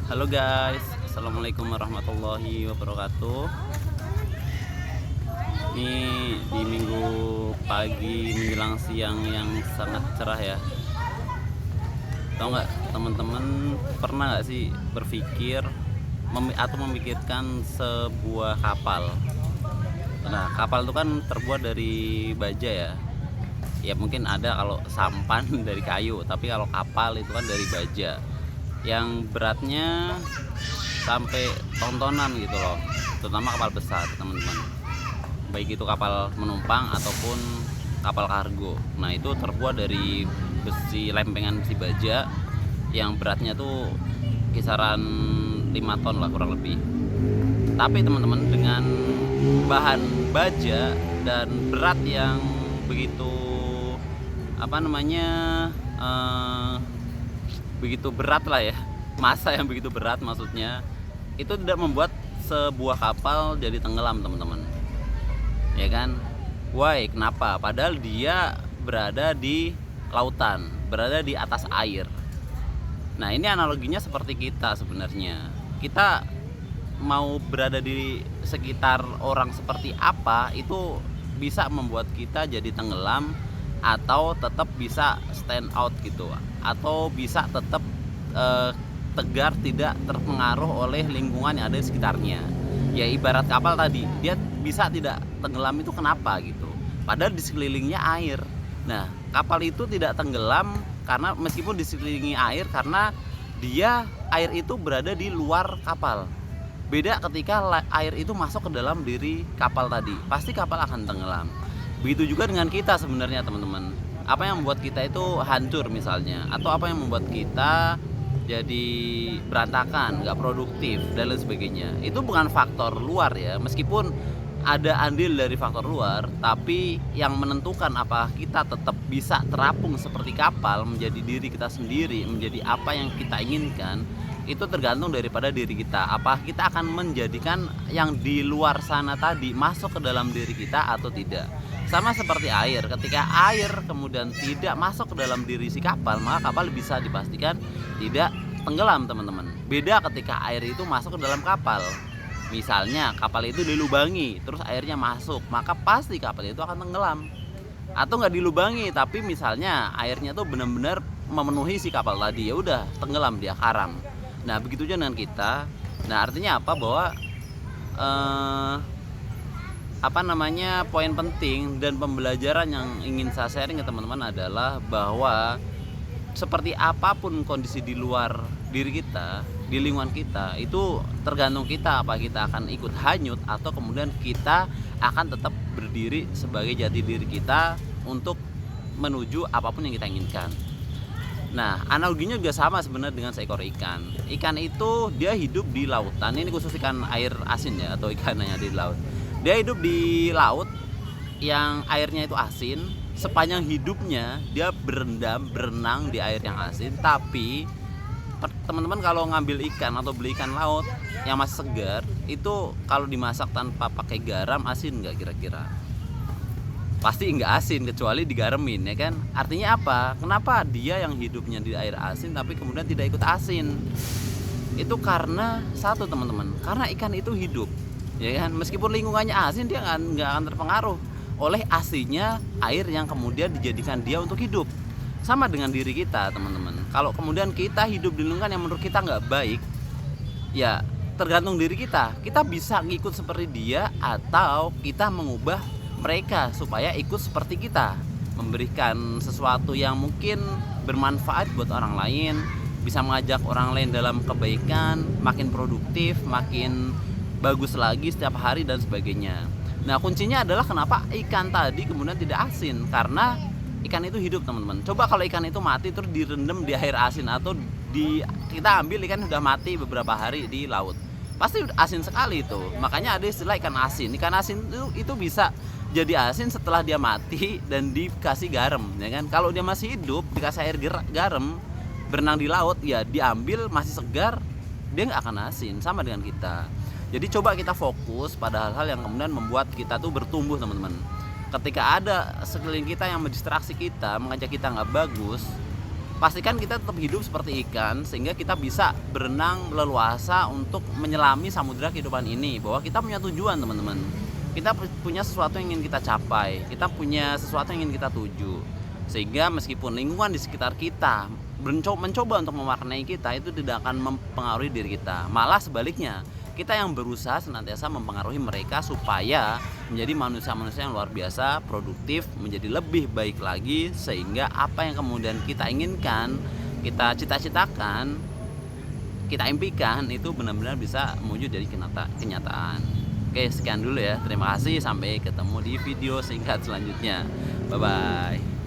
Halo guys, assalamualaikum warahmatullahi wabarakatuh. Ini di minggu pagi menjelang siang yang sangat cerah ya. Tahu nggak teman-teman, pernah nggak sih berpikir atau memikirkan sebuah kapal? Nah, kapal itu kan terbuat dari baja ya. Ya mungkin ada kalau sampan dari kayu, tapi kalau kapal itu kan dari baja yang beratnya sampai tontonan gitu loh, terutama kapal besar teman-teman, baik itu kapal menumpang ataupun kapal kargo. Nah itu terbuat dari besi, lempengan besi baja yang beratnya tuh kisaran 5 ton lah kurang lebih. Tapi teman-teman, dengan bahan baja dan berat yang begitu begitu berat lah ya, masa yang begitu berat maksudnya, itu tidak membuat sebuah kapal jadi tenggelam teman-teman, ya kan? Why? Kenapa? Padahal dia berada di lautan, berada di atas air. Nah ini analoginya seperti kita sebenarnya. Kita mau berada di sekitar orang seperti apa, itu bisa membuat kita jadi tenggelam atau tetap bisa stand out gitu, atau bisa tetap tegar, tidak terpengaruh oleh lingkungan yang ada di sekitarnya. Ya ibarat kapal tadi, dia bisa tidak tenggelam itu kenapa gitu, padahal di sekelilingnya air. Nah kapal itu tidak tenggelam karena meskipun di sekelilingi air, karena air itu berada di luar kapal. Beda ketika air itu masuk ke dalam diri kapal tadi, pasti kapal akan tenggelam. Begitu juga dengan kita sebenarnya teman-teman. Apa yang membuat kita itu hancur misalnya, atau apa yang membuat kita jadi berantakan, gak produktif dan lain sebagainya, itu bukan faktor luar ya. Meskipun ada andil dari faktor luar, tapi yang menentukan apakah kita tetap bisa terapung seperti kapal menjadi diri kita sendiri, menjadi apa yang kita inginkan, itu tergantung daripada diri kita. Apakah kita akan menjadikan yang di luar sana tadi masuk ke dalam diri kita atau tidak. Sama seperti air, ketika air kemudian tidak masuk ke dalam diri si kapal, maka kapal bisa dipastikan tidak tenggelam teman-teman. Beda ketika air itu masuk ke dalam kapal. Misalnya kapal itu dilubangi, terus airnya masuk, maka pasti kapal itu akan tenggelam. Atau nggak dilubangi, tapi misalnya airnya tuh benar-benar memenuhi si kapal tadi, ya udah tenggelam, dia karam. Nah begitu juga dengan kita. Nah artinya apa? Bahwa poin penting dan pembelajaran yang ingin saya sharing ke teman-teman adalah bahwa seperti apapun kondisi di luar diri kita, di lingkungan kita, itu tergantung kita apa kita akan ikut hanyut atau kemudian kita akan tetap berdiri sebagai jati diri kita untuk menuju apapun yang kita inginkan. Nah analoginya juga sama sebenarnya dengan seekor ikan. Ikan itu dia hidup di lautan, ini khusus ikan air asin ya, atau ikan yang ada di laut. Dia hidup di laut yang airnya itu asin. Sepanjang hidupnya dia berenang di air yang asin. Tapi teman-teman kalau ngambil ikan atau beli ikan laut yang masih segar, itu kalau dimasak tanpa pakai garam, asin nggak kira-kira? Pasti nggak asin kecuali digaremin, ya kan? Artinya apa? Kenapa dia yang hidupnya di air asin tapi kemudian tidak ikut asin? Itu karena satu teman-teman, karena ikan itu hidup, ya kan? Meskipun lingkungannya asin, dia nggak akan terpengaruh oleh asinnya air yang kemudian dijadikan dia untuk hidup. Sama dengan diri kita teman-teman. Kalau kemudian kita hidup di lingkungan yang menurut kita nggak baik, ya tergantung diri kita. Kita bisa ngikut seperti dia atau kita mengubah mereka supaya ikut seperti kita, memberikan sesuatu yang mungkin bermanfaat buat orang lain, bisa mengajak orang lain dalam kebaikan, makin produktif, makin bagus lagi setiap hari dan sebagainya. Nah kuncinya adalah kenapa ikan tadi kemudian tidak asin, karena ikan itu hidup teman-teman. Coba kalau ikan itu mati terus direndam di air asin, atau kita ambil ikan sudah mati beberapa hari di laut, pasti asin sekali itu. Makanya ada istilah ikan asin. Ikan asin itu bisa jadi asin setelah dia mati dan dikasih garam, ya kan? Kalau dia masih hidup dikasih air garam, berenang di laut, ya diambil masih segar, dia nggak akan asin. Sama dengan kita. Jadi coba kita fokus pada hal-hal yang kemudian membuat kita tuh bertumbuh teman-teman. Ketika ada sekeliling kita yang mendistraksi kita, mengajak kita nggak bagus, pastikan kita tetap hidup seperti ikan, sehingga kita bisa berenang leluasa untuk menyelami samudera kehidupan ini. Bahwa kita punya tujuan, teman-teman. Kita punya sesuatu yang ingin kita capai, kita punya sesuatu yang ingin kita tuju. Sehingga meskipun lingkungan di sekitar kita mencoba untuk mewarnai kita, itu tidak akan mempengaruhi diri kita. Malah sebaliknya, kita yang berusaha senantiasa mempengaruhi mereka supaya menjadi manusia-manusia yang luar biasa, produktif, menjadi lebih baik lagi, sehingga apa yang kemudian kita inginkan, kita cita-citakan, kita impikan, itu benar-benar bisa mewujud dari kenyataan. Oke, sekian dulu ya. Terima kasih, sampai ketemu di video singkat selanjutnya. Bye bye.